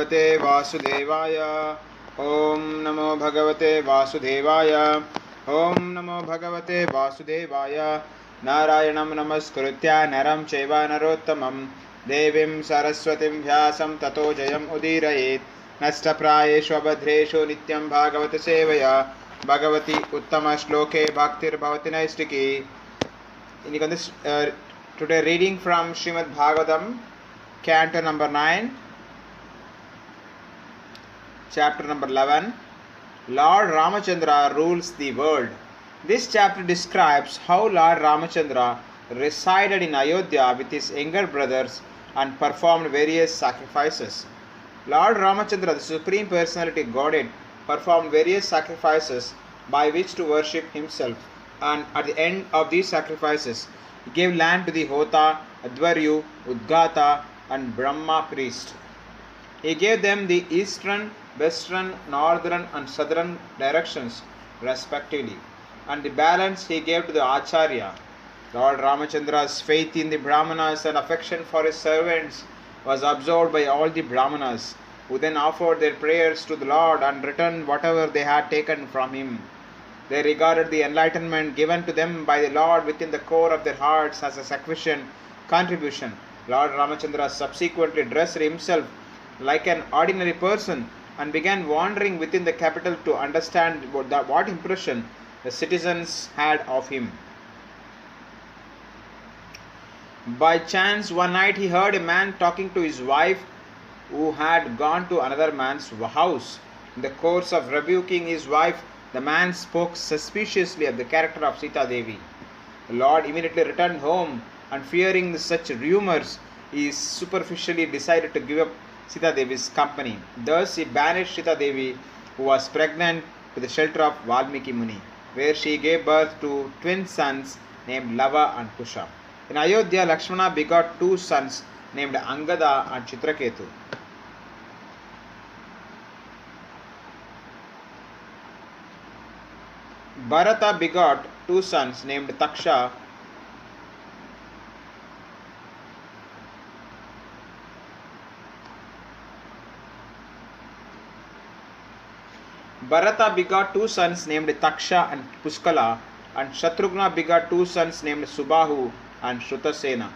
Bhagavate Vasudevaya. Om Namo Bhagavate Vasudevaya. Om Namo Bhagavate Vasudevaya. Narayanam Namaskritya Naram Chaiva Narottamam Devim Saraswatim Vyasam Tato Jayam Udirayet. Nashtaprayeshu abhadreshu Nityam Bhagavata Sevaya. Bhagavati Uttama Shloke Bhaktir Bhavati Naistiki. Today reading from Srimad Bhagavatam, Canto number 9, chapter number 11. Lord Ramachandra rules the world. This chapter describes how Lord Ramachandra resided in Ayodhya with his younger brothers and performed various sacrifices. Lord Ramachandra, the Supreme Personality Godhead, performed various sacrifices by which to worship himself, and at the end of these sacrifices, he gave land to the Hota, Advaryu, Udgata, and Brahma priest. He gave them the eastern, western, northern, and southern directions, respectively, and the balance he gave to the Acharya. Lord Ramachandra's faith in the Brahmanas and affection for his servants was absorbed by all the Brahmanas, who then offered their prayers to the Lord and returned whatever they had taken from him. They regarded the enlightenment given to them by the Lord within the core of their hearts as a sufficient contribution. Lord Ramachandra subsequently dressed himself like an ordinary person and began wandering within the capital to understand what impression the citizens had of him. By chance, one night he heard a man talking to his wife who had gone to another man's house. In the course of rebuking his wife, the man spoke suspiciously of the character of Sita Devi. The Lord immediately returned home, and fearing such rumors, he superficially decided to give up Sita Devi's company. Thus he banished Sita Devi, who was pregnant, to the shelter of Valmiki Muni, where she gave birth to twin sons named Lava and Kusha. In Ayodhya, Lakshmana begot two sons named Angada and Chitraketu. Bharata begot two sons named Taksha and Puskala, and Shatrughna begot two sons named Subahu and Shrutasena.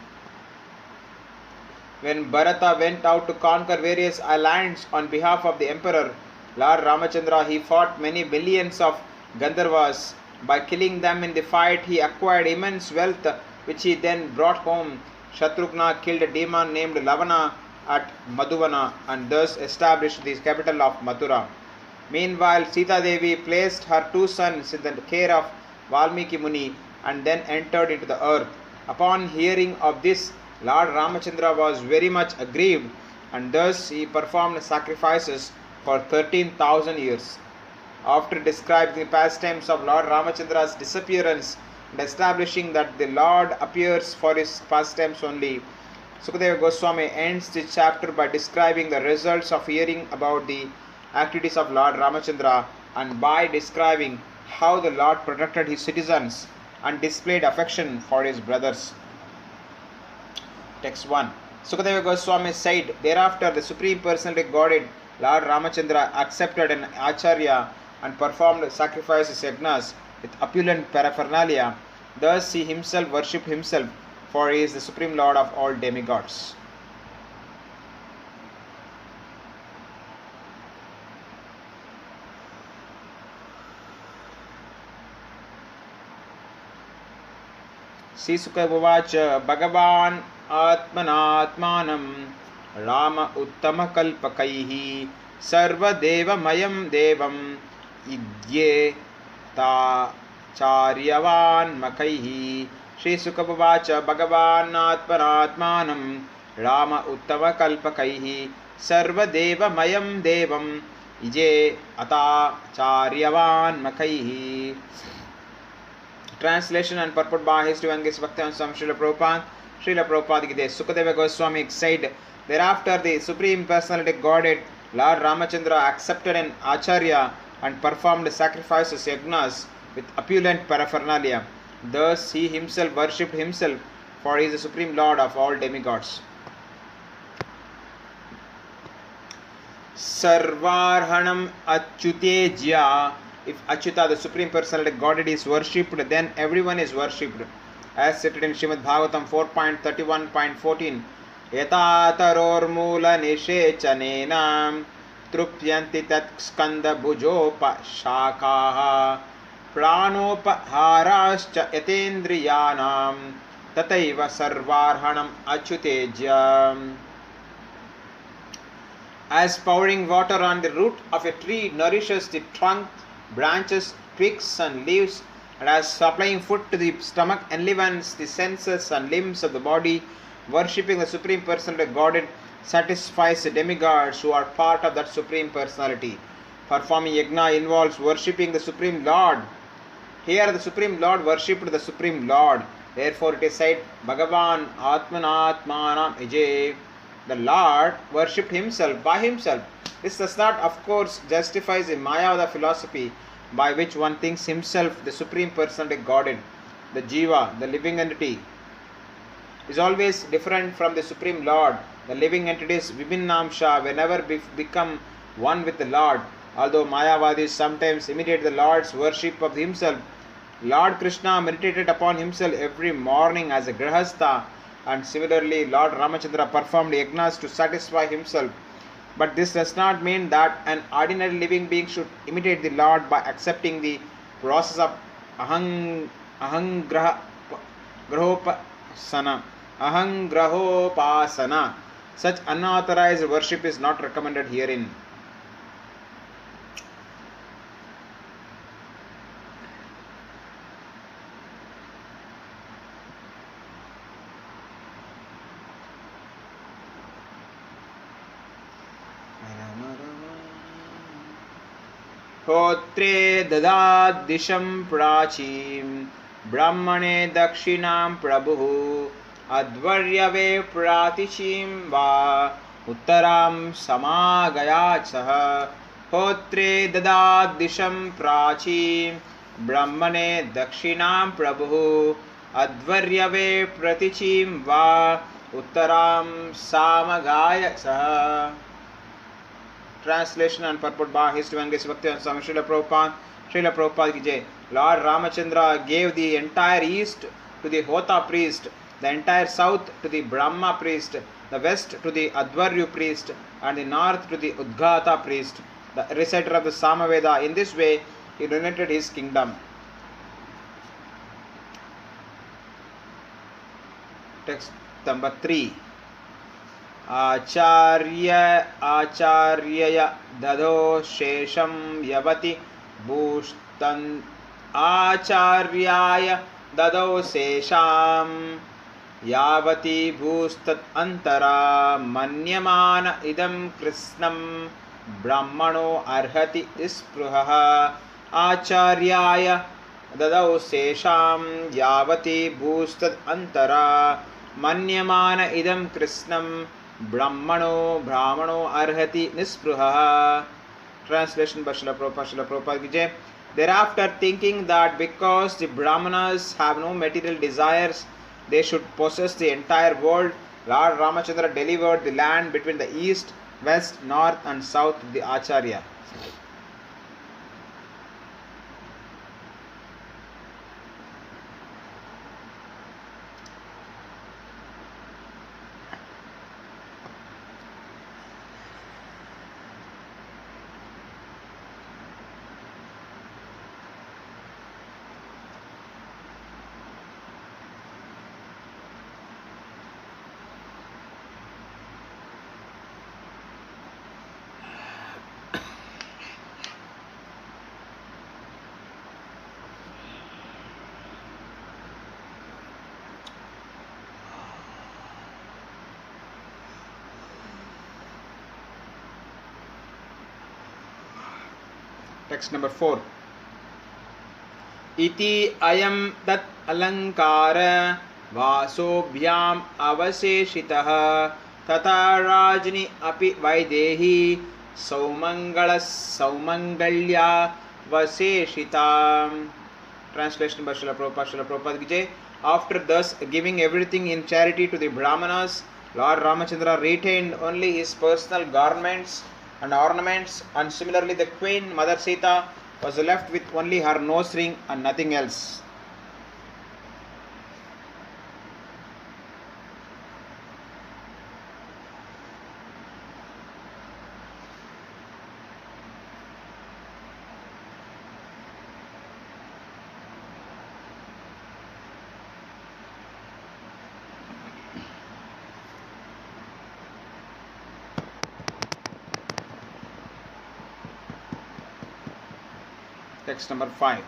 When Bharata went out to conquer various lands on behalf of the emperor, Lord Ramachandra, he fought many millions of Gandharvas. By killing them in the fight, he acquired immense wealth, which he then brought home. Shatrughna killed a demon named Lavana at Madhuvana and thus established the capital of Mathura. Meanwhile, Sita Devi placed her two sons in the care of Valmiki Muni and then entered into the earth. Upon hearing of this, Lord Ramachandra was very much aggrieved, and thus he performed sacrifices for 13,000 years. After describing the pastimes of Lord Ramachandra's disappearance and establishing that the Lord appears for his pastimes only, Sukadeva Goswami ends this chapter by describing the results of hearing about the activities of Lord Ramachandra and by describing how the Lord protected his citizens and displayed affection for his brothers. Text 1. Sukadeva Goswami said, thereafter the Supreme Personality Godhead, Lord Ramachandra, accepted an Acharya and performed sacrifices yagnas with opulent paraphernalia. Thus he himself worshipped himself, for he is the Supreme Lord of all demigods. Sisuka Uvacha Bhagavan Atmanatmanam Rama Uttama Kalpakaihi Sarva Deva Mayam Devam Idye Ta Charyavan Makaihi. Shri Sukabhavacha Bhagavan Atmanatmanam Rama Uttama Kalpakaihi Sarva Deva Mayam Devam Ije Ata Charyavan Makaihi. Translation and purport by His Divine Bhakti Swami Srila Prabhupada. Srila Prabhupada Gide. Sukadeva Goswami said, thereafter the Supreme Personality Godhead, Lord Ramachandra, accepted an Acharya and performed sacrifices yagnas with opulent paraphernalia. Thus he himself worshipped himself, for he is the Supreme Lord of all demigods. Sarvarhanam Achyutejya. If Achyuta, the Supreme Personality Godhead, is worshipped, then everyone is worshipped. As stated in Srimad Bhagavatam 4.31.14. Yatatarormula nishechanena trupyanti tat skanda bhujopa shakaha pranopaharascha yatendriyanam tataiva sarvarhanam achyutejya. As pouring water on the root of a tree nourishes the trunk, branches, twigs and leaves, and as supplying food to the stomach enlivens the senses and limbs of the body, worshipping the Supreme Personality Godhead satisfies the demigods who are part of that Supreme Personality. Performing yajna involves worshipping the Supreme Lord. Here the Supreme Lord worshipped the Supreme Lord. Therefore it is said, Bhagavan Atmanatmanam Ijay. The Lord worshipped himself by himself. This does not, of course, justify the Mayavada philosophy by which one thinks himself the Supreme Personality Godhead, the Jiva, the living entity, is always different from the Supreme Lord. The living entities Vibhinnamsha will never become one with the Lord. Although Mayavadis sometimes imitate the Lord's worship of himself, Lord Krishna meditated upon himself every morning as a Grihastha, and similarly Lord Ramachandra performed yajnas to satisfy himself. But this does not mean that an ordinary living being should imitate the Lord by accepting the process of ahangrahopasana. Such unauthorized worship is not recommended herein. Hotre dadadisham prachim brahmane dakshinam prabhu advaryave pratichim va uttaram samagayachah. Hotre dadadisham prachim brahmane dakshinam prabhu advaryave pratichim va uttaram samagayachah. Translation and purport by His Divine Bhakti and Swami Srila Prabhupada. Srila Prabhupada ki jai. Lord Ramachandra gave the entire east to the Hota priest, the entire south to the Brahma priest, the west to the Advaryu priest, and the north to the Udghata priest, the reciter of the Samaveda. In this way, he united his kingdom. Text number 3. Acharya dado shesham yavati bhustan acharyaya dado shesham yavati bhustat antara manyamana idam krishnam brahmano arhati ispruhaha. Acharyaya dado shesham yavati bhustat antara manyamana idam krishnam brahmano arhati nispruha. Translation by Srila Prabhupada ki jai. Thereafter, thinking that because the Brahmanas have no material desires, they should possess the entire world, Lord Ramachandra delivered the land between the east, west, north and south to the Acharya. Text number 4. Iti ayam tat alankara vasobhyam avaseshitah tata rajni api vaidehi saumangalya vaseshitam. Translation by Srila Prabhupada ki jai. After thus giving everything in charity to the Brahmanas, Lord Ramachandra retained only his personal garments and ornaments, and similarly the queen Mother Sita was left with only her nose ring and nothing else. Text number 5.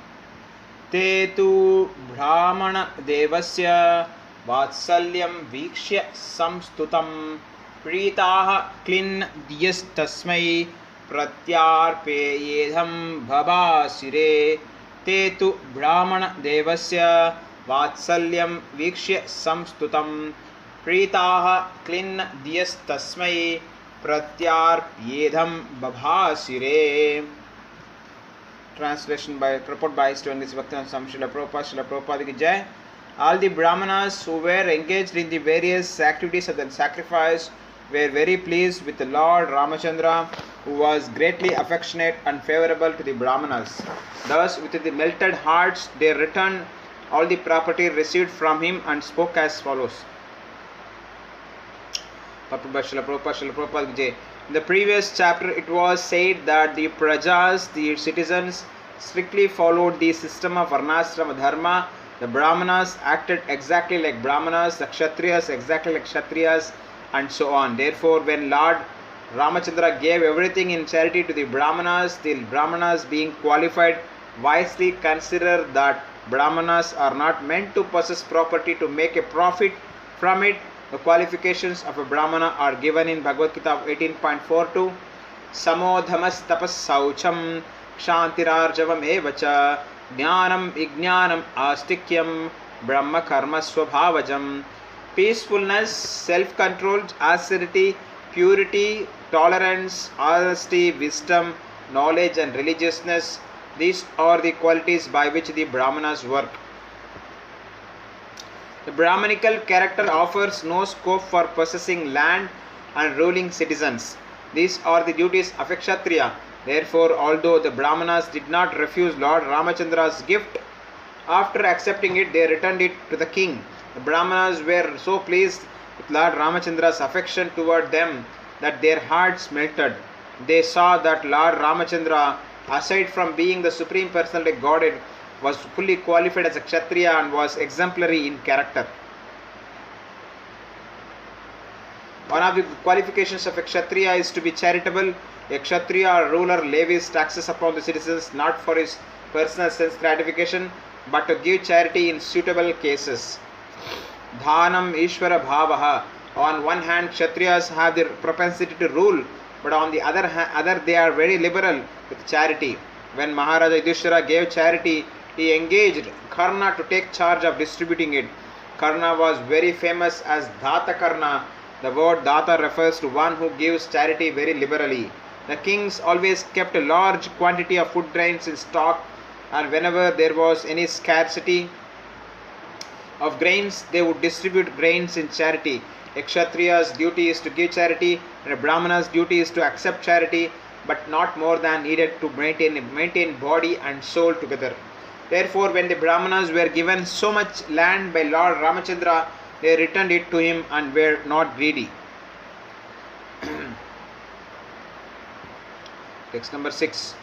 ते तु ब्राह्मण देवस्य वात्सल्यं वीक्ष्य संस्तुतं प्रीताः क्लिन्नयस्तस्मै प्रत्यार्पयेदं भवासिरे. ते तु ब्राह्मण देवस्य वात्सल्यं वीक्ष्य संस्तुतं प्रीताः क्लिन्नयस्तस्मै प्रत्यार्पयेदं भवासिरे. Translation by purport by His Divine Bhaktivinoda Swami Srila Prabhupada ki Jai. All the Brahmanas who were engaged in the various activities of the sacrifice were very pleased with the Lord Ramachandra, who was greatly affectionate and favorable to the Brahmanas. Thus, with the melted hearts, they returned all the property received from him and spoke as follows. Purport by Srila Prabhupada ki Jai. In the previous chapter, it was said that the prajas, the citizens, strictly followed the system of varnashrama dharma. The Brahmanas acted exactly like Brahmanas, the Kshatriyas exactly like Kshatriyas, and so on. Therefore, when Lord Ramachandra gave everything in charity to the Brahmanas being qualified, wisely consider that Brahmanas are not meant to possess property to make a profit from it. The qualifications of a Brahmana are given in Bhagavad Gita 18.42. Samodhamas tapas saucham kshantirarjavam evacha jnanam ignanam astikyam brahma karma swabhavajam. Peacefulness, self-control, austerity, purity, tolerance, honesty, wisdom, knowledge and religiousness. These are the qualities by which the Brahmanas work. The Brahmanical character offers no scope for possessing land and ruling citizens. These are the duties of a Kshatriya. Therefore, although the Brahmanas did not refuse Lord Ramachandra's gift, after accepting it, they returned it to the king. The Brahmanas were so pleased with Lord Ramachandra's affection toward them that their hearts melted. They saw that Lord Ramachandra, aside from being the Supreme Personality Godhead, was fully qualified as a Kshatriya and was exemplary in character. One of the qualifications of a Kshatriya is to be charitable. A Kshatriya or ruler levies taxes upon the citizens not for his personal sense gratification but to give charity in suitable cases. Dhanam Ishvara Bhavaha. On one hand, Kshatriyas have the propensity to rule, but on the other they are very liberal with charity. When Maharaja Yudhishthira gave charity, he engaged Karna to take charge of distributing it. Karna was very famous as Dhata Karna. The word Dhata refers to one who gives charity very liberally. The kings always kept a large quantity of food grains in stock, and whenever there was any scarcity of grains, they would distribute grains in charity. A Kshatriya's duty is to give charity, and a Brahmana's duty is to accept charity, but not more than needed to maintain body and soul together. Therefore, when the Brahmanas were given so much land by Lord Ramachandra, they returned it to him and were not greedy. Text number 6.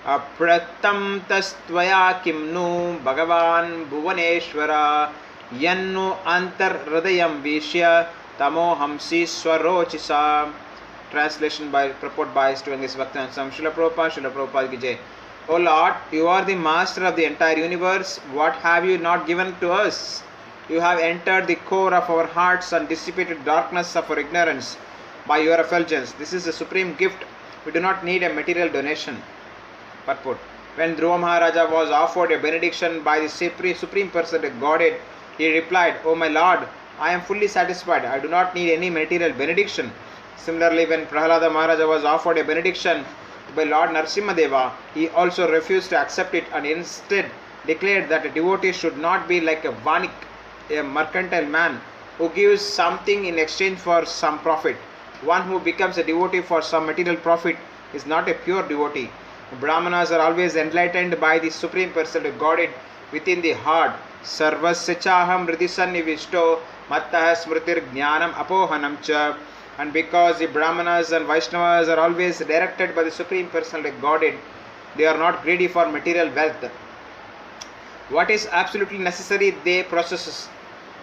Apratam tastvaya kimnu bhagavan bhuvaneshwara yannu antar hridayam vishya tamo hamsi swarochisa. Translation by purport by His Divine Bhaktivinoda Swami Srila Prabhupada ki Jai. O Lord, you are the master of the entire universe. What have you not given to us? You have entered the core of our hearts and dissipated darkness of our ignorance by your effulgence. This is a supreme gift. We do not need a material donation. Purport. When Dhruva Maharaja was offered a benediction by the Supreme Personality Godhead, he replied, O my Lord, I am fully satisfied. I do not need any material benediction. Similarly, when Prahlada Maharaja was offered a benediction by Lord Narasimhadeva, he also refused to accept it and instead declared that a devotee should not be like a vanik, a mercantile man who gives something in exchange for some profit. One who becomes a devotee for some material profit is not a pure devotee. Brahmanas are always enlightened by the Supreme Personality of Godhead within the heart. Sarvasya chaham hridi sannivishto mattah smritir jnanam apohanam cha. And because the Brahmanas and Vaishnavas are always directed by the Supreme Personality of Godhead, they are not greedy for material wealth. What is absolutely necessary they possess,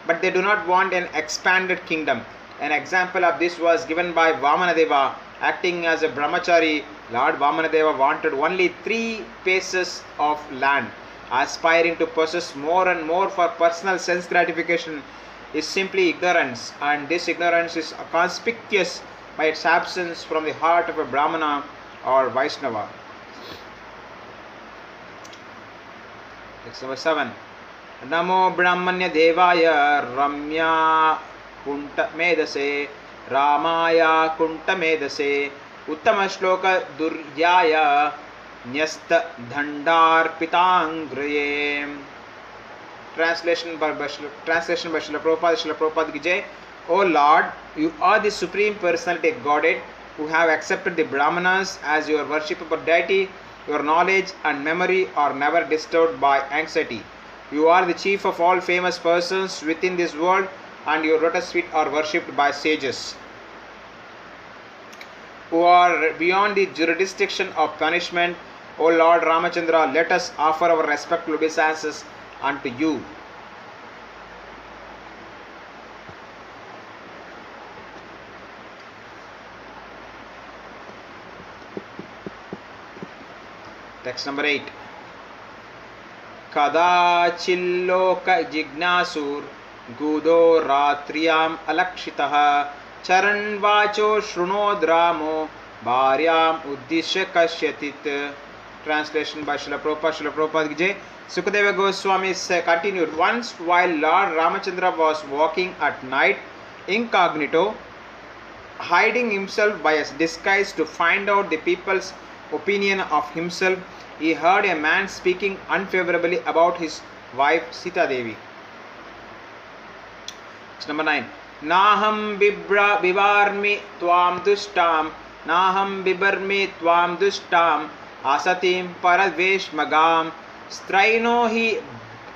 but they do not want an expanded kingdom. An example of this was given by Vamanadeva. Acting as a brahmachari, Lord Vamanadeva wanted only 3 paces of land. Aspiring to possess more and more for personal sense gratification is simply ignorance, and this ignorance is conspicuous by its absence from the heart of a Brahmana or Vaishnava. Text number 7. Namo Brahmanya Devaya Ramya Kunta Medase Ramaya Kunta Medase Uttama Shloka Duryaya Nyasta Dhandar Pitangraye. Translation by Srila Prabhupada. Srila Prabhupada ki jai. O Lord, you are the Supreme Personality of Godhead who have accepted the Brahmanas as your worshipable deity. Your knowledge and memory are never disturbed by anxiety. You are the chief of all famous persons within this world, and your lotus feet are worshipped by sages who are beyond the jurisdiction of punishment. O Lord Ramachandra, let us offer our respectful obeisances unto you. Text number 8. Kadachilloka jignasur gudo ratriyam alakshitaha charan vacho shrunodramo bharyam uddishya kashyatit. Translation by Srila Prabhupada. Srila Prabhupada ki jai. Sukadeva Goswami continued. Once while Lord Ramachandra was walking at night incognito, hiding himself by a disguise to find out the people's opinion of himself, he heard a man speaking unfavorably about his wife Sita Devi. Number 9. Naham bibarmi tvam dushtam Naham bibarmi tvam dushtam Asatim paradveshmagam Straino hi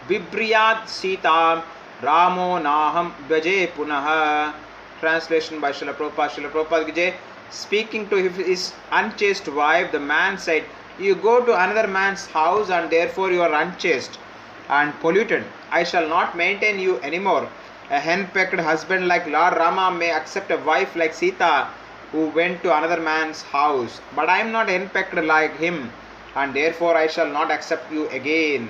bibriyat sitam Ramo naham bhaje punaha. Translation by Srila Prabhupada. Srila Prabhupada ki jai. Speaking to his unchaste wife, the man said, you go to another man's house and therefore you are unchaste and polluted. I shall not maintain you anymore. A henpecked husband like Lord Rama may accept a wife like Sita who went to another man's house, but I am not henpecked like him, and therefore I shall not accept you again.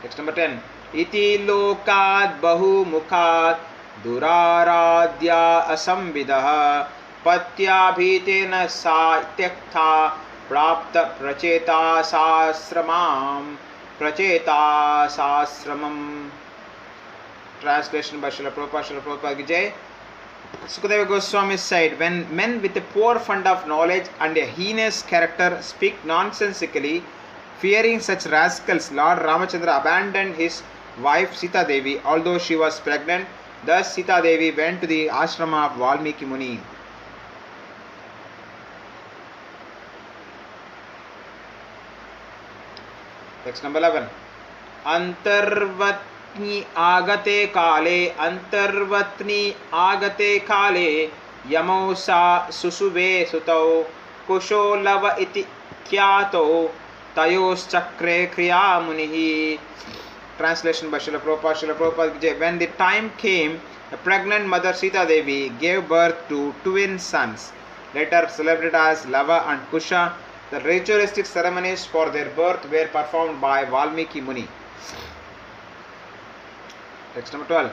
Text number 10. Iti lokad bahu mukhat duraradya asamvidah patya bhitena satyaktha prapta pracheta sasramam. Translation by Srila Prabhupada. Srila Prabhupada ki jai. Sukadeva Goswami said, when men with a poor fund of knowledge and a heinous character speak nonsensically, fearing such rascals, Lord Ramachandra abandoned his wife Sita Devi, although she was pregnant. Thus Sita Devi went to the ashrama of Valmiki Muni. Text number 11. Antarvatni agate kale yamo sa susuve sutau kusho lava iti kyato tayos chakre kriya munihi. Translation by Srila Prabhupada. Srila Prabhupada. When the time came, the pregnant mother Sita Devi gave birth to twin sons, later celebrated as Lava and Kusha. The ritualistic ceremonies for their birth were performed by Valmiki Muni. Text number 12.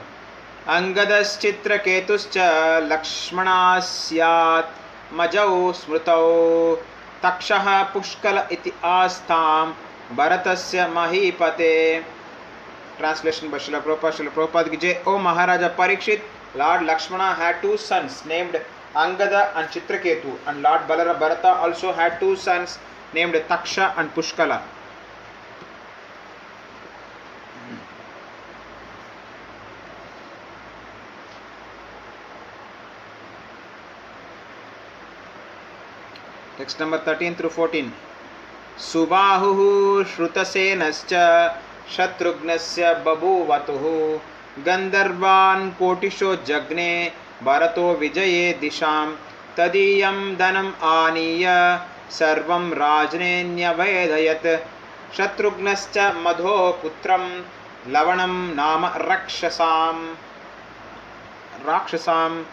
Angadas chitra ketuscha lakshmanasyat majau smrutau takshaha pushkala iti astam bharatasya mahipate. Translation by Srila Prabhupada. Srila Prabhupada ki jai. O Maharaja Parikshit, Lord Lakshmana had 2 sons named Angada and Chitraketu, and Lord Bharata also had 2 sons named Taksha and Pushkala. Text number 13 through 14. Subahuhu Shrutasenascha Shatrugnasya Babuvatuhu Gandharvan Kotisho Jagne Bharato Vijaye Disham Tadiyam Danam Aniya Sarvam Rajnenya Vedayat Shatrugnascha Madho Putram Lavanam Nama Rakshasam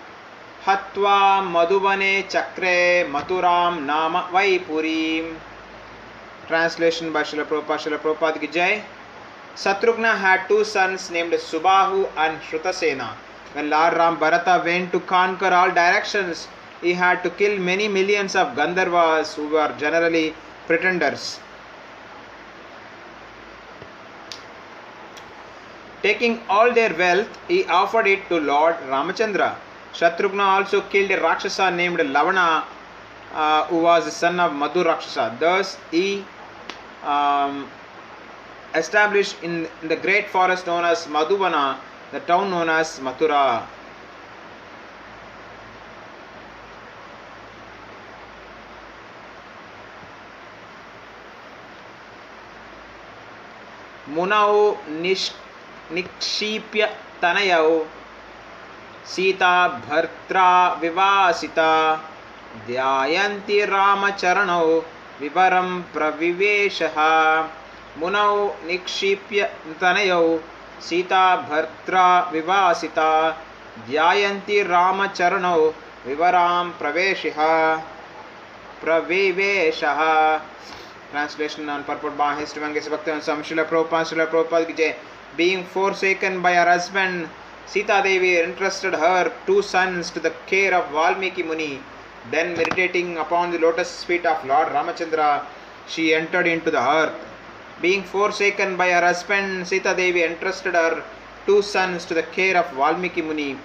Hatva Madhuvane Chakre Maturam Nama Vaipurim. Translation by Srila Prabhupada ki Jai. Shatrugna had two sons named Subahu and Shrutasena. When Lord Ram Bharata went to conquer all directions, he had to kill many millions of Gandharvas who were generally pretenders. Taking all their wealth, he offered it to Lord Ramachandra. Shatrugna also killed a Rakshasa named Lavana, who was the son of Madhu Rakshasa. Thus, he established in the great forest known as Madhuvana, the town known as Mathura. Munau Nikshipya Tanayau Sita Bhartra Vivasita Dhyayanti Ramacharanau Vivaram Praviveshaha. Munau Nikshipya Tanayau Sita Bhartra Vivasita Dhyayanti Ramacharanau Vivaram Praviveshaha. Translation and purport by His Divine Bhakti Sam Srila Prabhupada ki Jai. Being forsaken by her husband, Sita Devi entrusted her two sons to the care of Valmiki Muni. Then, meditating upon the lotus feet of Lord Ramachandra, she entered into the earth. Being forsaken by her husband, Sita Devi entrusted her two sons to the care of Valmiki Muni.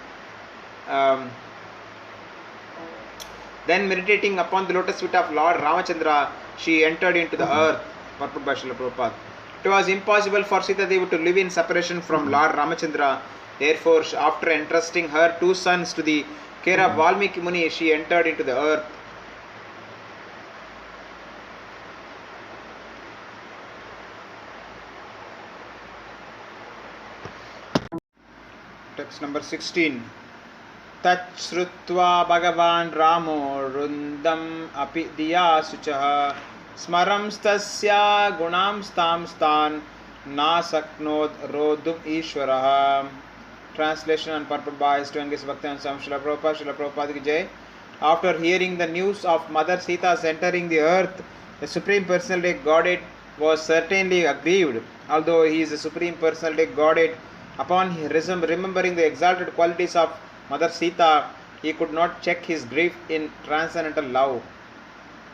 Then, meditating upon the lotus feet of Lord Ramachandra, she entered into the earth. Purport by Srila Prabhupada. It was impossible for Sita Devi to live in separation from Lord Ramachandra. Therefore, after entrusting her two sons to the care of Valmiki Muni, she entered into the earth. Text number 16. Tat Shrutva Bhagavan Ramo Rundam Api Diya Suchaha Smaram Stasya Gunam Stam Stan Nasaknod Rodum Ishwaraha. Translation and purport by His Divine Bhakti and Sam Srila Prabhupada ki Jai. After hearing the news of Mother Sita's entering the earth, the Supreme Personality Godhead was certainly aggrieved. Although he is the Supreme Personality Godhead, upon remembering the exalted qualities of Mother Sita, he could not check his grief in transcendental love.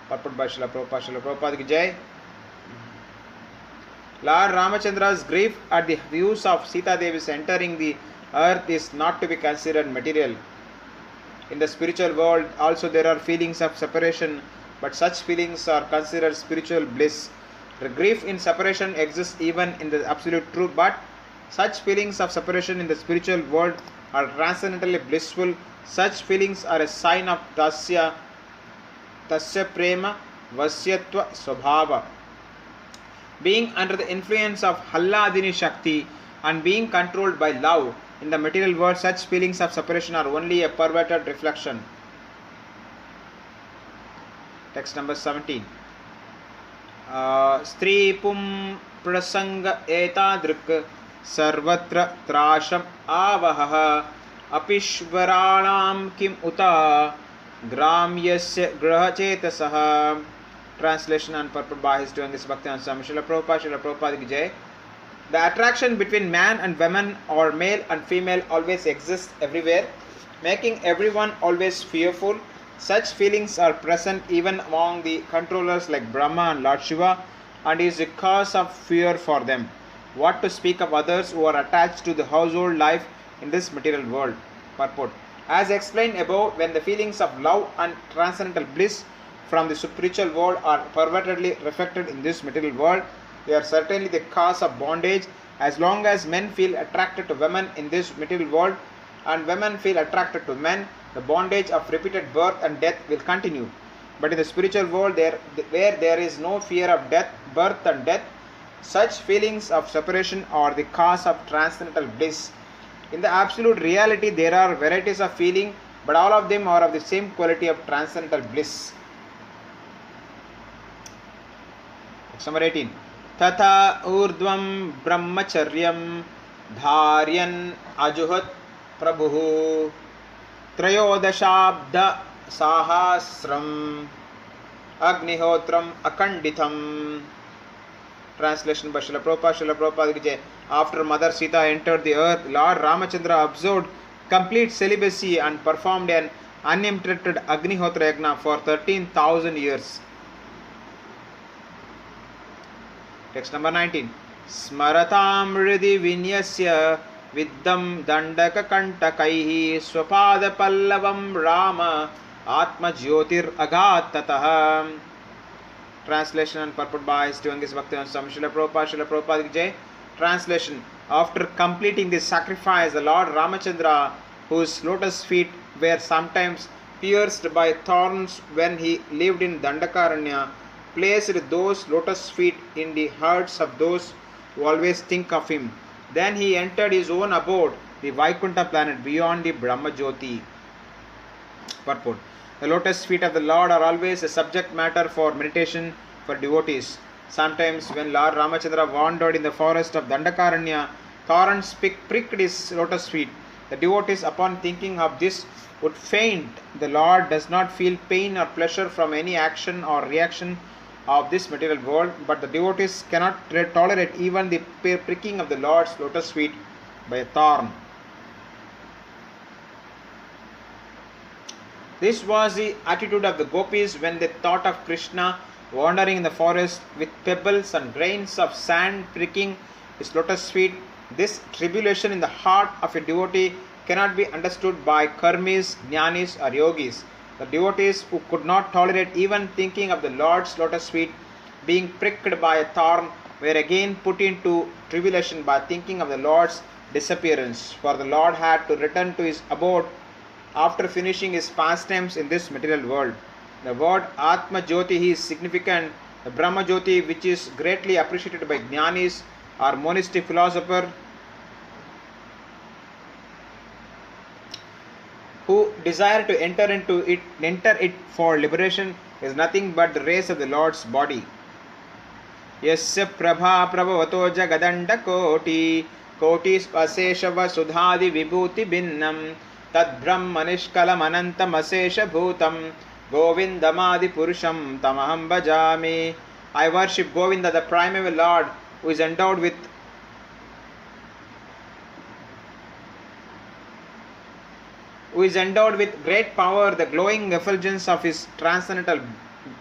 Purport by Srila Prabhupada ki Jai. Lord Ramachandra's grief at the views of Sita Devi's entering the earth is not to be considered material. In the spiritual world also there are feelings of separation, but such feelings are considered spiritual bliss. The grief in separation exists even in the absolute truth, but such feelings of separation in the spiritual world are transcendently blissful. Such feelings are a sign of tasya prema vasyatva swabhava. Being under the influence of Halladini Shakti and being controlled by love, in the material world such feelings of separation are only a perverted reflection. Text number 17. Stripum prasanga etadrik sarvatra trasham avaha apishvaranam kim uta gramyasya grahachetasah. Translation and purport by His Divine Bhakti and Swami Srila Prabhupada ki Jai. The attraction between man and woman or male and female always exists everywhere, making everyone always fearful. Such feelings are present even among the controllers like Brahma and Lord Shiva, and is a cause of fear for them. What to speak of others who are attached to the household life in this material world? Purport. As explained above, when the feelings of love and transcendental bliss from the spiritual world are pervertedly reflected in this material world, they are certainly the cause of bondage. As long as men feel attracted to women in this material world and women feel attracted to men, the bondage of repeated birth and death will continue. But in the spiritual world, where there is no fear of death, birth and death, such feelings of separation are the cause of transcendental bliss. In the absolute reality, there are varieties of feeling, but all of them are of the same quality of transcendental bliss. Number 18. Tata urdvam brahmacharyam dharyan ajuhat prabhu trayodashabda sahasram agnihotram akanditam. Translation by Srila Prabhupada. After Mother Sita entered the earth, Lord Ramachandra observed complete celibacy and performed an uninterrupted Agnihotra Yagna for 13,000 years. Text number 19. Smaratam Ridi Vinyasya Viddam Dandaka Kantakaihi Swapada Pallavam Rama Atma Jyotir Agatataha. Translation and purport by His Divine Bhakti Swami Srila Prabhupada. Translation. After completing this sacrifice, the Lord Ramachandra, whose lotus feet were sometimes pierced by thorns when he lived in Dandakaranya, placed those lotus feet in the hearts of those who always think of him. Then he entered his own abode, the Vaikuntha planet beyond the Brahma Jyoti. Purport. The lotus feet of the Lord are always a subject matter for meditation for devotees. Sometimes when Lord Ramachandra wandered in the forest of Dandakaranya, thorns pricked his lotus feet. The devotees, upon thinking of this, would faint. The Lord does not feel pain or pleasure from any action or reaction of this material world, but the devotees cannot tolerate even the pricking of the Lord's lotus feet by a thorn. This was the attitude of the gopis when they thought of Krishna wandering in the forest with pebbles and grains of sand pricking his lotus feet. This tribulation in the heart of a devotee cannot be understood by karmis, jnanis or yogis. The devotees who could not tolerate even thinking of the Lord's lotus feet being pricked by a thorn were again put into tribulation by thinking of the Lord's disappearance, for the Lord had to return to his abode after finishing his pastimes in this material world. The word Atma Jyoti is significant. The Brahma Jyoti, which is greatly appreciated by jnanis or monistic philosophers who desire to enter it for liberation, is nothing but the rays of the Lord's body. Yasya prabha prabhavato jagadanda koti kotis aseshava sudhadi vibhuti binnam tad brahma nishkalam anantam asesha bhutam govindamadi purusham tamaham bhajami. I worship Govinda, the primeval Lord, who is endowed with great power. The glowing effulgence of his transcendental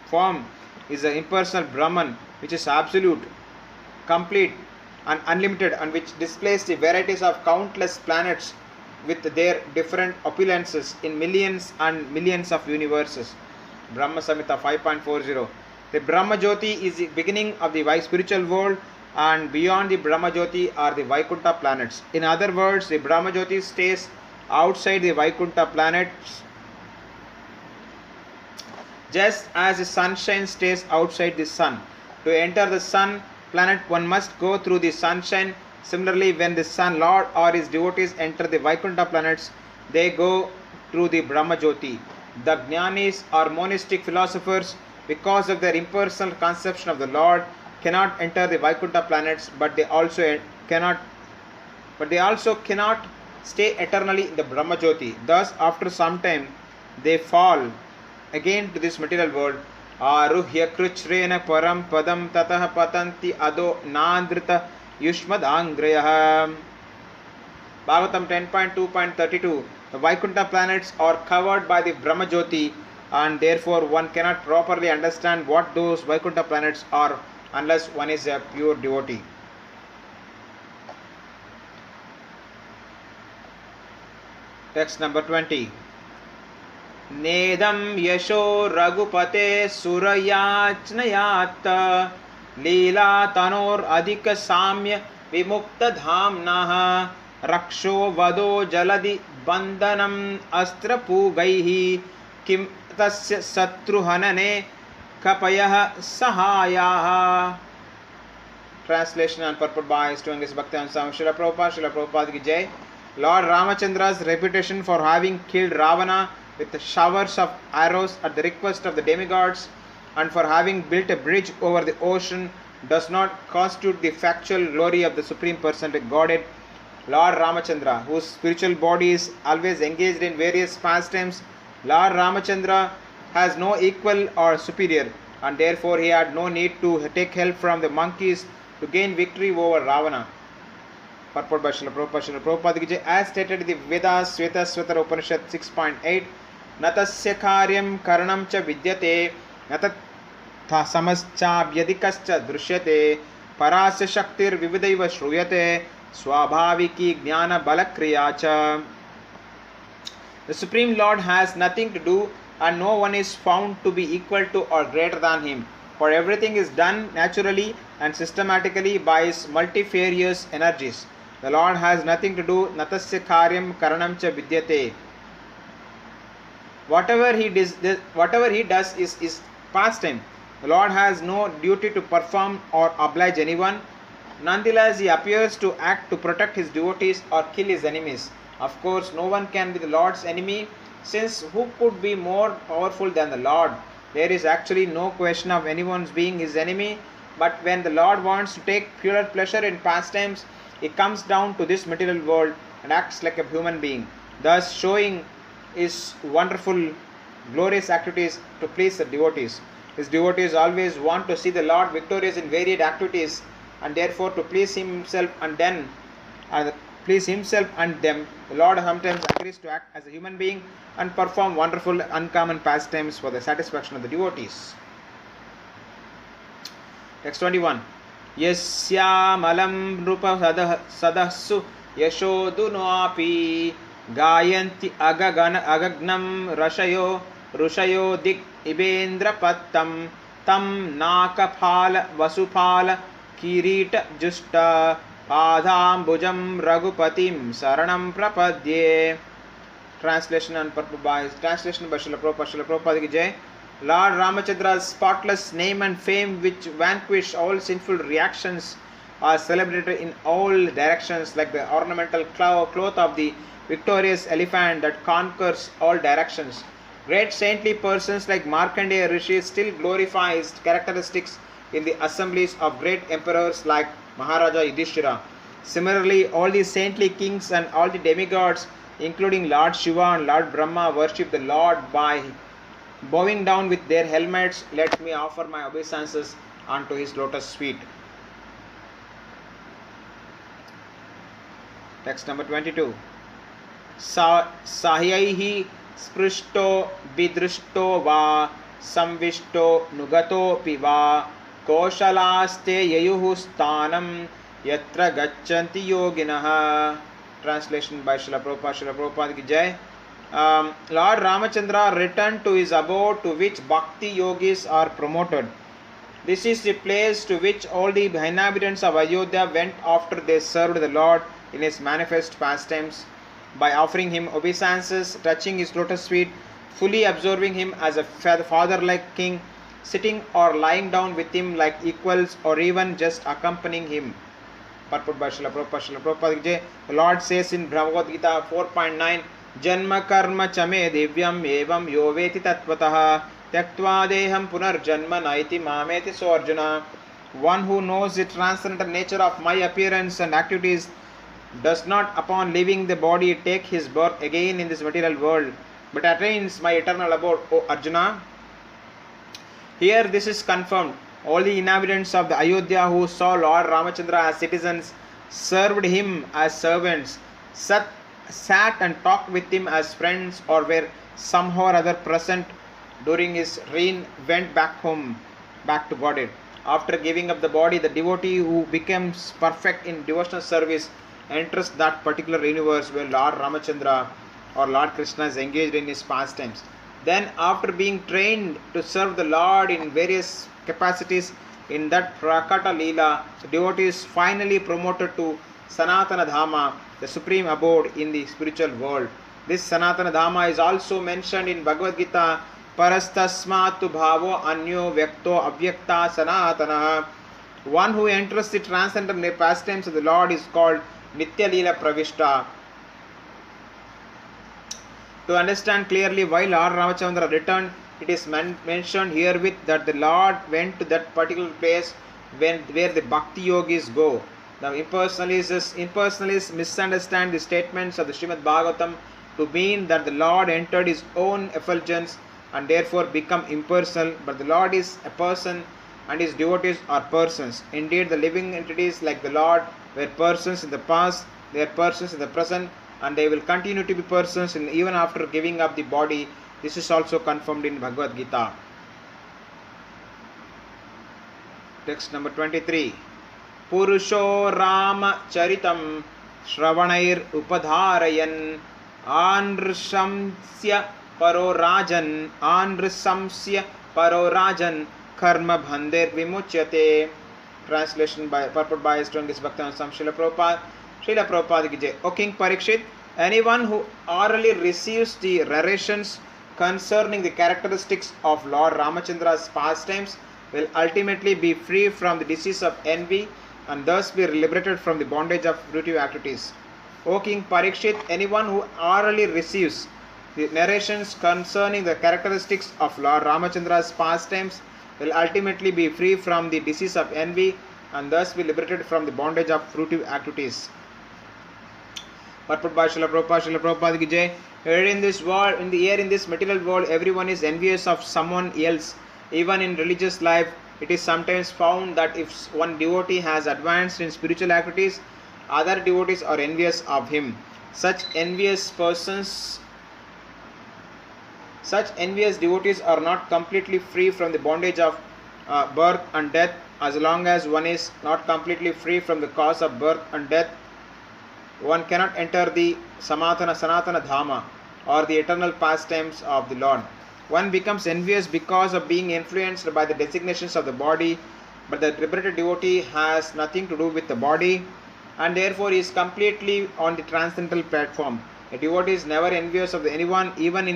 form is the impersonal Brahman, which is absolute, complete and unlimited, and which displays the varieties of countless planets with their different opulences in millions and millions of universes. Brahma Samhita 5.40. The Brahma Jyoti is the beginning of the spiritual world, and beyond the Brahma Jyoti are the Vaikuntha planets. In other words, the Brahma Jyoti stays outside the Vaikuntha planets, just as the sunshine stays outside the sun. To enter the sun planet, one must go through the sunshine. Similarly, when the Sun Lord or his devotees enter the Vaikuntha planets, they go through the Brahma Jyoti. The Jnanis or monistic philosophers, because of their impersonal conception of the Lord, cannot enter the Vaikuntha planets, but they also cannot stay eternally in the Brahma Jyoti. Thus, after some time, they fall again to this material world. Aruhya kruchrena param padam tatah patanti ado nandrita yushmad angrayah. Bhagavatam 10.2.32. The Vaikuntha planets are covered by the Brahma Jyoti, and therefore one cannot properly understand what those Vaikuntha planets are unless one is a pure devotee. Text number 20. Nedam yasho ragupate surayachnayat leela tanor adhika samya vimukta dhamnaha raksho vado jaladi bandhanam astra pugaihi kim Natasya Satruhanane Kapayah Sahayaha. Translation and purport by His Doing Bhakti Swami Srila Prabhupada ki Jai. Lord Ramachandra's reputation for having killed Ravana with showers of arrows at the request of the demigods and for having built a bridge over the ocean does not constitute the factual glory of the Supreme Personality Godhead, Lord Ramachandra, whose spiritual body is always engaged in various pastimes. Lord Ramachandra has no equal or superior, and therefore he had no need to take help from the monkeys to gain victory over Ravana. Purport by Srila Prabhupada, as stated in the Vedas, Svetasvatara Upanishad 6.8, Natasya karyam karanam cha vidyate, natat samascha vyadikascha drishyate, parasya shaktir vividaiva shruyate, swabhaviki jnana balakriya cha. The Supreme Lord has nothing to do and no one is found to be equal to or greater than him, for everything is done naturally and systematically by his multifarious energies. The Lord has nothing to do. Natasya karyam karanam cha vidyate. Whatever he does is pastime. The Lord has no duty to perform or oblige anyone. Nonetheless, he appears to act to protect his devotees or kill his enemies. Of course, no one can be the Lord's enemy, since who could be more powerful than the Lord? There is actually no question of anyone's being his enemy, but when the Lord wants to take pure pleasure in pastimes, he comes down to this material world and acts like a human being, thus showing his wonderful, glorious activities to please the devotees. His devotees always want to see the Lord victorious in varied activities, and therefore to please himself and them, the Lord sometimes agrees to act as a human being and perform wonderful, uncommon pastimes for the satisfaction of the devotees. Text 21. Yasyamalam rupa sadahsu yashodunoapi gayanti agagnam rushayo dik ibendra pattam tam nakaphala vasuphala kirita justa padhambujam raghupatim saranam prapadye. Translation and purport by Srila Prabhupada ki Jai. Lord Ramachandra's spotless name and fame, which vanquish all sinful reactions, are celebrated in all directions like the ornamental cloth of the victorious elephant that conquers all directions. Great saintly persons like Markandeya Rishi still glorify his characteristics in the assemblies of great emperors like Maharaja Yudhishthira. Similarly, all the saintly kings and all the demigods, including Lord Shiva and Lord Brahma, worship the Lord by bowing down with their helmets. Let me offer my obeisances unto his lotus feet. Text number 22. Sahyaihi sprishto vidrishto va samvishto nugato piva koshalaste yayuhu stanam yatra gachanti yoginaha. Translation by Srila Prabhupada ki Jai. Lord Ramachandra returned to his abode to which bhakti yogis are promoted. This is the place to which all the inhabitants of Ayodhya went after they served the Lord in his manifest pastimes by offering him obeisances, touching his lotus feet, fully absorbing him as a father-like king, sitting or lying down with him like equals, or even just accompanying him. Purport by Srila Prabhupada. The Lord says in Bhagavad Gita 4.9, Janma karma chame divyam evam yoveti tatvataha tyaktva deham punar janma naiti mameti. So Arjuna, one who knows the transcendental nature of my appearance and activities does not upon leaving the body take his birth again in this material world, but attains my eternal abode, O Arjuna. Here this is confirmed. All the inhabitants of the Ayodhya who saw Lord Ramachandra as citizens served him as servants, sat and talked with him as friends, or were somehow or other present during his reign, went back to Godhead. After giving up the body, the devotee who becomes perfect in devotional service enters that particular universe where Lord Ramachandra or Lord Krishna is engaged in his pastimes. Then, after being trained to serve the Lord in various capacities in that Prakata Leela, the devotee is finally promoted to Sanatana Dhama, the supreme abode in the spiritual world. This Sanatana Dhama is also mentioned in Bhagavad Gita parastasmatu bhavo anyo vyakto avyakta sanatana. One who enters the transcendental pastimes of the Lord is called Nitya Leela Pravishta. To understand clearly why Lord Ramachandra returned, it is mentioned herewith that the Lord went to that particular place where the Bhakti Yogis go. The impersonalists misunderstand the statements of the Srimad Bhagavatam to mean that the Lord entered his own effulgence and therefore become impersonal, but the Lord is a person and his devotees are persons. Indeed, the living entities like the Lord were persons in the past, they are persons in the present, and they will continue to be persons even after giving up the body. This is also confirmed in Bhagavad Gita. Text number 23. Purusho Ramacharitam Shravanair Upadharayan Anrisamsya Parorajan Karma Bhandir Vimuchyate. Translation by purport by His Strongest Bhakta Sam Srila Prabhupada. Srila Prabhupada ki jai. O King Parikshit, anyone who orally receives the narrations concerning the characteristics of Lord Ramachandra's pastimes will ultimately be free from the disease of envy and thus be liberated from the bondage of fruitive activities. O King Parikshit, anyone who orally receives the narrations concerning the characteristics of Lord Ramachandra's pastimes will ultimately be free from the disease of envy and thus be liberated from the bondage of fruitive activities. Purport by Srila Prabhupada ki jai. Here in this world, in this material world, everyone is envious of someone else. Even in religious life, it is sometimes found that if one devotee has advanced in spiritual activities, other devotees are envious of him. Such envious devotees are not completely free from the bondage of birth and death. As long as one is not completely free from the cause of birth and death, one cannot enter the Sanatana Dhama or the eternal pastimes of the Lord. One becomes envious because of being influenced by the designations of the body, but the liberated devotee has nothing to do with the body and therefore is completely on the transcendental platform. A devotee is never envious of anyone, even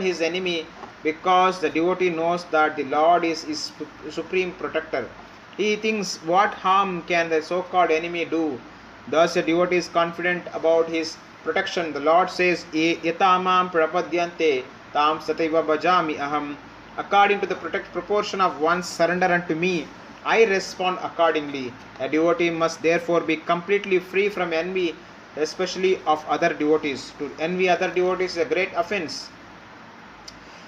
his enemy, because the devotee knows that the Lord is his supreme protector. He thinks, what harm can the so-called enemy do? Thus a devotee is confident about his protection. The Lord says, Yatamam prapadyante tam sataiva bhajami aham. According to the proportion of one's surrender unto me, I respond accordingly. A devotee must therefore be completely free from envy, especially of other devotees. To envy other devotees is a great offense.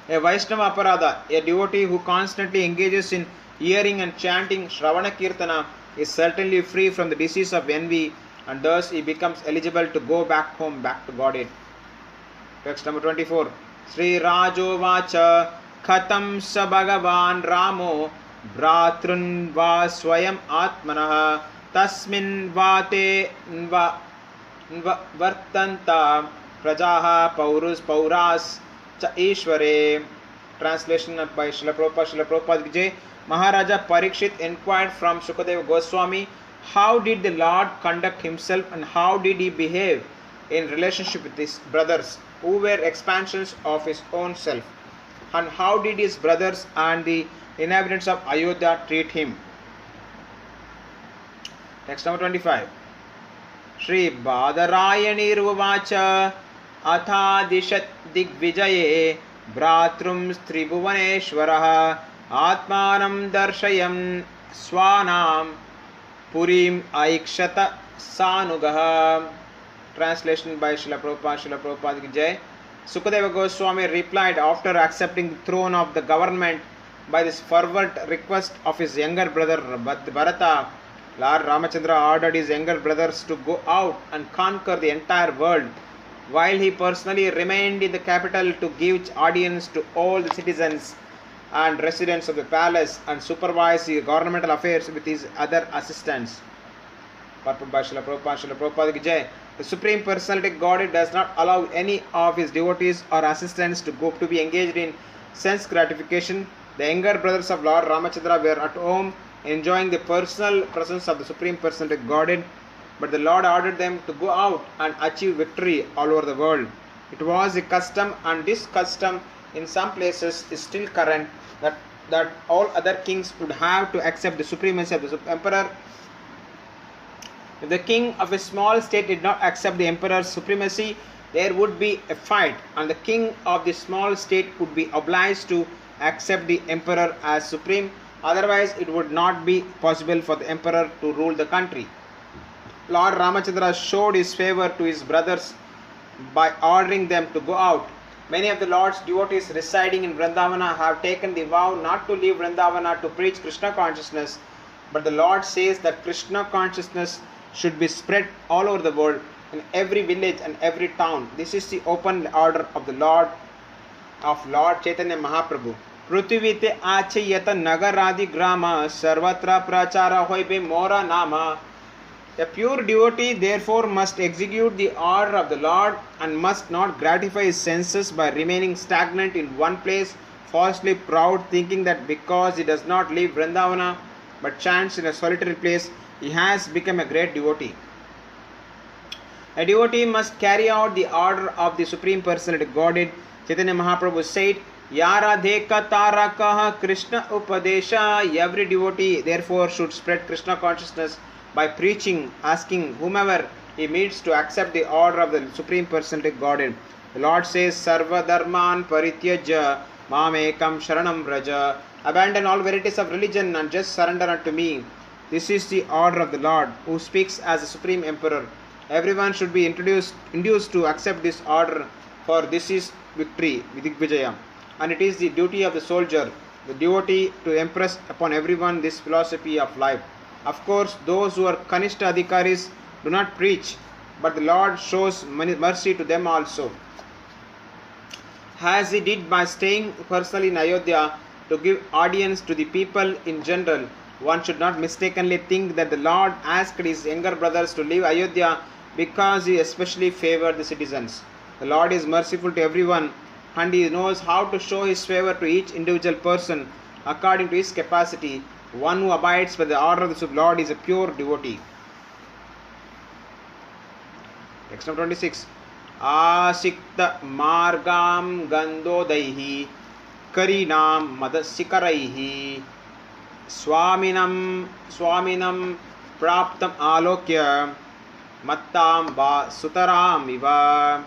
A Vaishnava Aparada, a devotee who constantly engages in hearing and chanting Shravana Kirtana, is certainly free from the disease of envy, and thus he becomes eligible to go back home, back to Godhead. Text number 24. Sri Rajo Vacha Khatam Sa Bhagavan Ramo Bhratrun Va Swayam Atmanah Tasmin Vate Vartanta Prajaha Pauras Cha Ishware. Translation by Srila Prabhupada ki jai. Maharaja Parikshit inquired from Shukadeva Goswami, how did the Lord conduct himself and how did he behave in relationship with his brothers who were expansions of his own self, and how did his brothers and the inhabitants of Ayodhya treat him. Text number 25. Shri Badarayani Ruvacha Atha Dishat Digvijaye Bratrum Tribhuvaneshwaraha Atmanam Darshayam Swanam Purim Aikshata Sanugaha. Translation by Srila Prabhupada ki jai. Sukadeva Goswami replied after accepting the throne of the government by this fervent request of his younger brother Bharata. Lord Ramachandra ordered his younger brothers to go out and conquer the entire world, while he personally remained in the capital to give audience to all the citizens and residents of the palace and supervise the governmental affairs with his other assistants. Purport by Srila Prabhupada ki jai. The Supreme Personality Godhead does not allow any of his devotees or assistants to be engaged in sense gratification. The younger brothers of Lord Ramachandra were at home enjoying the personal presence of the Supreme Personality Godhead, but the Lord ordered them to go out and achieve victory all over the world. It was a custom, and this custom in some places is still current, that all other kings would have to accept the supremacy of the emperor. If the king of a small state did not accept the emperor's supremacy, there would be a fight, and the king of the small state would be obliged to accept the emperor as supreme. Otherwise, it would not be possible for the emperor to rule the country. Lord Ramachandra showed his favor to his brothers by ordering them to go out. Many of the Lord's devotees residing in Vrindavana have taken the vow not to leave Vrindavana to preach Krishna consciousness, but the Lord says that Krishna consciousness should be spread all over the world, in every village and every town. This is the open order of the Lord Chaitanya Mahaprabhu. Prithvite achayata nagaradi grama sarvatra prachara hoibe mora nama. A pure devotee therefore must execute the order of the Lord and must not gratify his senses by remaining stagnant in one place, falsely proud, thinking that because he does not leave Vrindavana but chants in a solitary place, he has become a great devotee. A devotee must carry out the order of the Supreme Personality Godhead. Chaitanya Mahaprabhu said, Yara Dheka Tarakaha Krishna Upadesha. Every devotee therefore should spread Krishna consciousness by preaching, asking whomever he meets to accept the order of the Supreme Personality Godhead. The Lord says, Sarva Dharman Parityaja Mamekam Sharanam Vraja. Abandon all varieties of religion and just surrender unto me. This is the order of the Lord, who speaks as the Supreme Emperor. Everyone should be induced to accept this order, for this is victory, Vidikvijaya. And it is the duty of the soldier, the devotee, to impress upon everyone this philosophy of life. Of course, those who are Kanishta Adhikaris do not preach, but the Lord shows mercy to them also, as he did by staying personally in Ayodhya to give audience to the people in general. One should not mistakenly think that the Lord asked his younger brothers to leave Ayodhya because he especially favored the citizens. The Lord is merciful to everyone, and he knows how to show his favor to each individual person according to his capacity. One who abides by the order of the Lord is a pure devotee. Text number 26. Asikta margam gandodaihi karinam madasikaraihi swaminam praptam alokya mattam ba sutaram iva.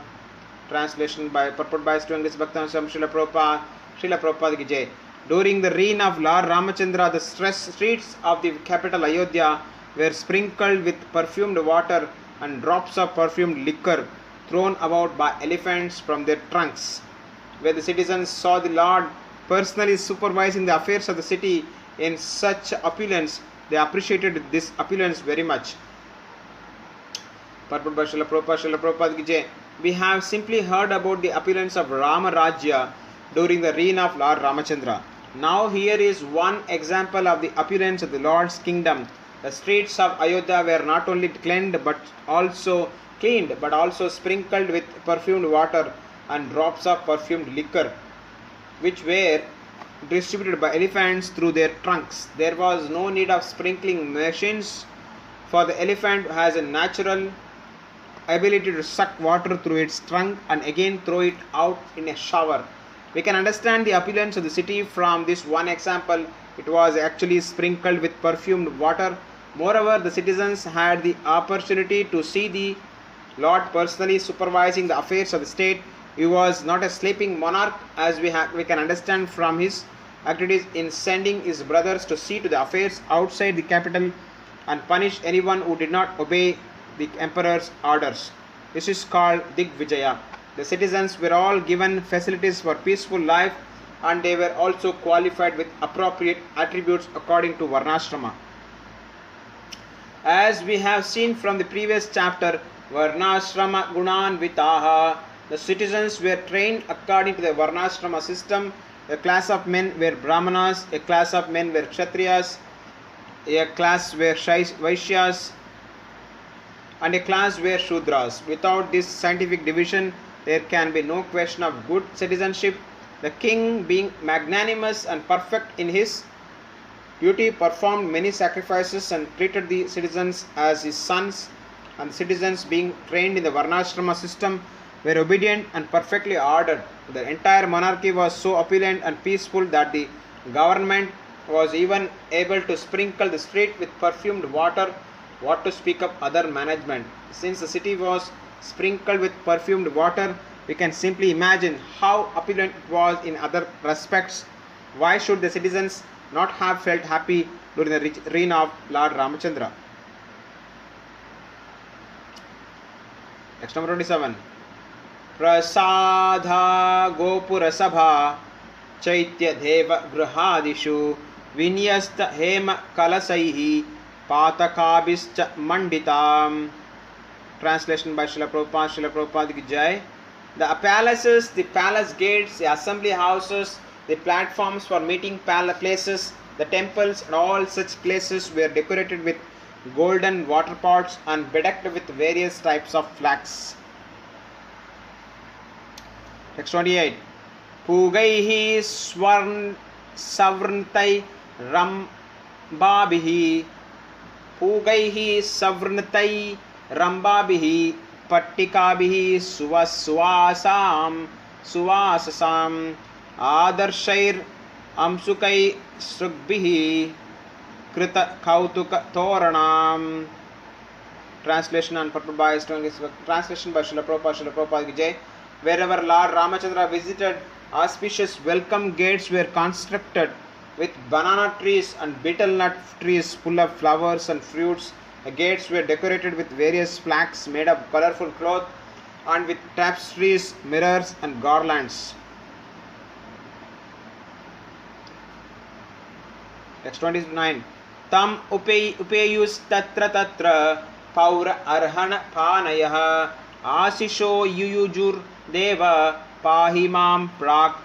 Translation by purport by Sri Bhaktan Srila Prabhupada ki jai. During the reign of Lord Ramachandra, the streets of the capital Ayodhya were sprinkled with perfumed water and drops of perfumed liquor thrown about by elephants from their trunks. Where the citizens saw the Lord personally supervising the affairs of the city in such opulence, they appreciated this opulence very much. Purport by Srila Prabhupada ki jai. We have simply heard about the opulence of RAMARAJ during the reign of Lord Ramachandra. Now here is one example of the opulence of the Lord's kingdom. The streets of Ayodhya were not only cleaned but also sprinkled with perfumed water and drops of perfumed liquor, which were distributed by elephants through their trunks. There was no need of sprinkling machines, for the elephant has a natural ability to suck water through its trunk and again throw it out in a shower. We can understand the opulence of the city from this one example. It was actually sprinkled with perfumed water. Moreover, the citizens had the opportunity to see the Lord personally supervising the affairs of the state. He was not a sleeping monarch, as we can understand from his activities in sending his brothers to see to the affairs outside the capital and punish anyone who did not obey the emperor's orders. This is called Digvijaya. The citizens were all given facilities for peaceful life, and they were also qualified with appropriate attributes according to Varnashrama. As we have seen from the previous chapter, Varnashrama Gunan Vitaha, the citizens were trained according to the Varnashrama system. A class of men were Brahmanas, a class of men were Kshatriyas, a class were Vaishyas, and a class were Shudras. Without this scientific division, there can be no question of good citizenship. The king, being magnanimous and perfect in his duty, performed many sacrifices and treated the citizens as his sons, and the citizens, being trained in the Varnashrama system, were obedient and perfectly ordered. The entire monarchy was so opulent and peaceful that the government was even able to sprinkle the street with perfumed water, what to speak of other management. Since the city was sprinkled with perfumed water, we can simply imagine how opulent it was in other respects. Why should the citizens not have felt happy during the reign of Lord Ramachandra? Text number 27. Prasadha Gopura Sabha Chaitya Deva Grahadishu Vinyasta Hema Kalasaihi Patakabhischa Manditam. Translation by Srila Prabhupada. Srila Prabhupada ki Jai. The palaces, the palace gates, the assembly houses, the platforms for meeting places, the temples and all such places were decorated with golden water pots and bedecked with various types of flags. Text 28. Pugaihi savrntai rambabihi Pugaihi savrntai rambabihi Pattikabihi suvasam Adarshair Amsukai Srugbihi Krita Kautuka Toranam. Translation and translation by Srila Prabhupada. Srila Prabhupada ki Jai. Wherever Lord Ramachandra visited, auspicious welcome gates were constructed with banana trees and betel nut trees full of flowers and fruits. The gates were decorated with various flags made of colorful cloth and with tapestries, mirrors and garlands. Text 29. Tam upeyus tatra paura arhana panayah asisho yuyujur deva pahimam prak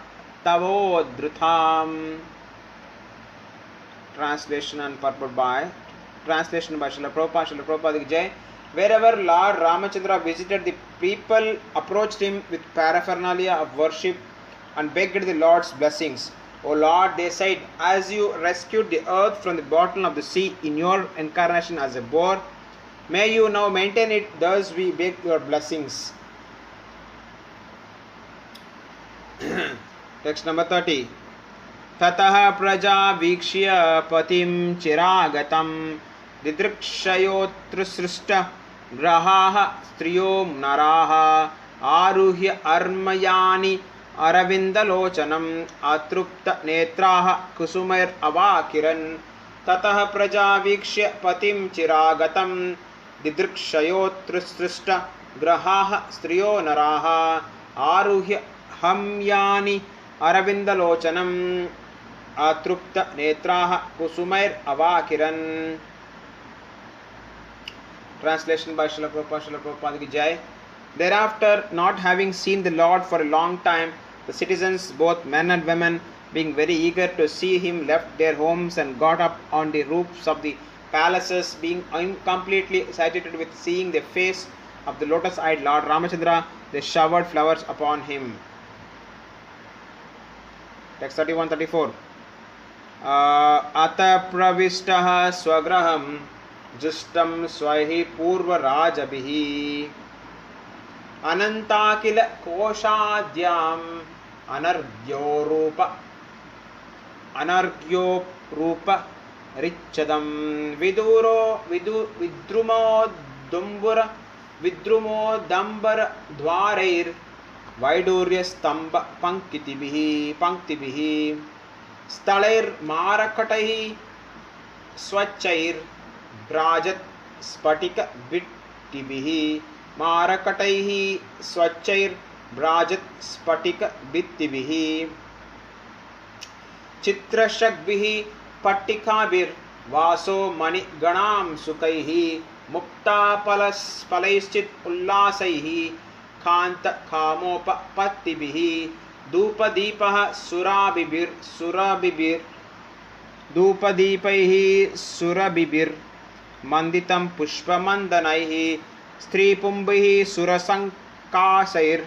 tavodrutham. Translation and purport by Srila Prabhupada. Srila Prabhupada ki Jai. Wherever Lord Ramachandra visited, the people approached him with paraphernalia of worship and begged the Lord's blessings. O Lord, they said, as you rescued the earth from the bottom of the sea in your incarnation as a boar, may you now maintain it, thus we beg your blessings. Text number 30. Tataha praja vikshya patim chiragatam didrikshayotru srishta grahaha striyo naraha aruhya armayani aravindalochanam atrupta netraha kusumair avakiran. Tataha praja vikshya patim chiragatam didrikshayotru srishta grahaha striyo naraha aruhya hamyani aravindalochanam atrupta netraha kusumair avakiran. Translation by Srila Prabhupada. Srila Prabhupada ki Jai. Thereafter, not having seen the Lord for a long time, the citizens, both men and women, being very eager to see him, left their homes and got up on the roofs of the palaces. Being completely excited with seeing the face of the lotus-eyed Lord Ramachandra, they showered flowers upon him. Text 31-34. Ata pravishtaha swagraham justam swahi purva rajabihi anantakila koshadyam anargyo rupa richadam vidrumo dambara dwarair Vaidurya stamba panktibihi stalair marakatahi swachair brajat spatika bittibihi marakataihi swachair brajat spatika bittibihi chitrashakbihi pattikabir vaso mani ganam sukaihi mukta palaischit ullasaihi Kanta Kamopa Pattibihi Dupadipah Surabibir Dupadipaihi Surabibir Manditam Pushpamandanaihi Stripumbihi Surasankasair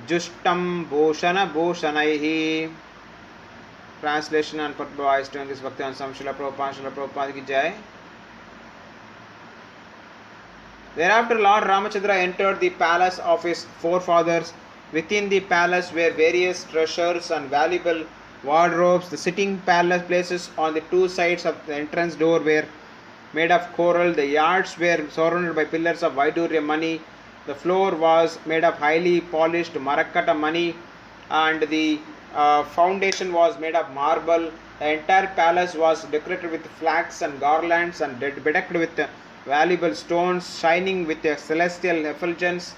Justam Bhoshana Bhoshanaihi. Translation and purport to this Bhakti and Srila Prabhupada. Srila Prabhupada ki Jai. Thereafter, Lord Ramachandra entered the palace of his forefathers. Within the palace were various treasures and valuable wardrobes. The sitting palace places on the two sides of the entrance door were made of coral. The yards were surrounded by pillars of Vaidurya money. The floor was made of highly polished Marakkata money, and the foundation was made of marble. The entire palace was decorated with flags and garlands and bedecked with valuable stones shining with a celestial effulgence.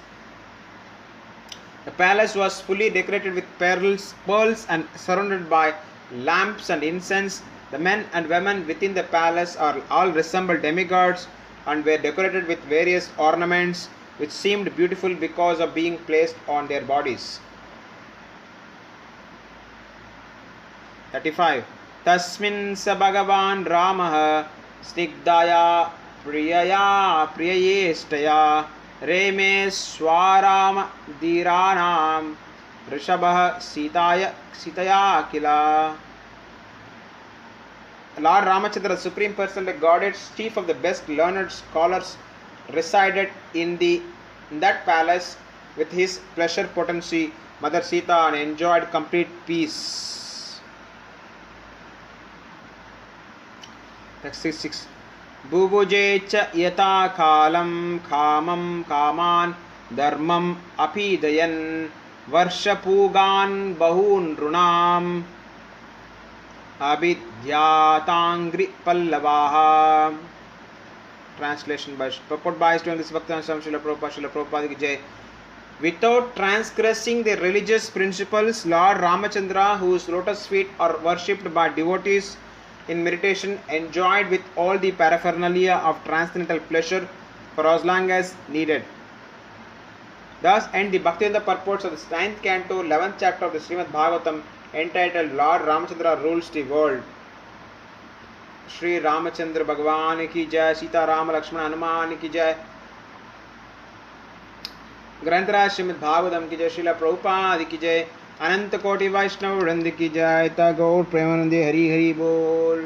The palace was fully decorated with pearls and surrounded by lamps and incense. The men and women within the palace all resembled demigods and were decorated with various ornaments which seemed beautiful because of being placed on their bodies. 35. Tasmin sa Bhagavan Ramah Snigdaya Priyaya Priyayeshtaya Reme Swaram Dhiranam Rishabha Sitaya Kila. Lord Ramachandra, the Supreme Personality, Godhead's chief of the best learned scholars, resided in that palace with his pleasure potency, Mother Sita, and enjoyed complete peace. 66. Bubuje cha yata kalam kamam kaman dharmam apidayan varshapugan bahun runam abhidyatangri pallavaha. Translation by purport by this Bhaktan Srila Prabhupada ki Jai. Without transgressing the religious principles, Lord Ramachandra, whose lotus feet are worshipped by devotees in meditation, enjoyed with all the paraphernalia of transcendental pleasure for as long as needed. Thus end the Bhaktivedanta purports of the 9th canto, 11th chapter of the Srimad Bhagavatam, entitled Lord Ramachandra Rules the World. Shri Ramachandra Bhagavan ki Jai, Sita Rama Lakshmana Hanuman ki Jai, Granthara Srimad Bhagavatam ki Jai, Srila Prabhupada ki Jai, Ananta Koti Vaishnava Vrindi ki Jai, Gaur Premanandi Hari Hari Bol.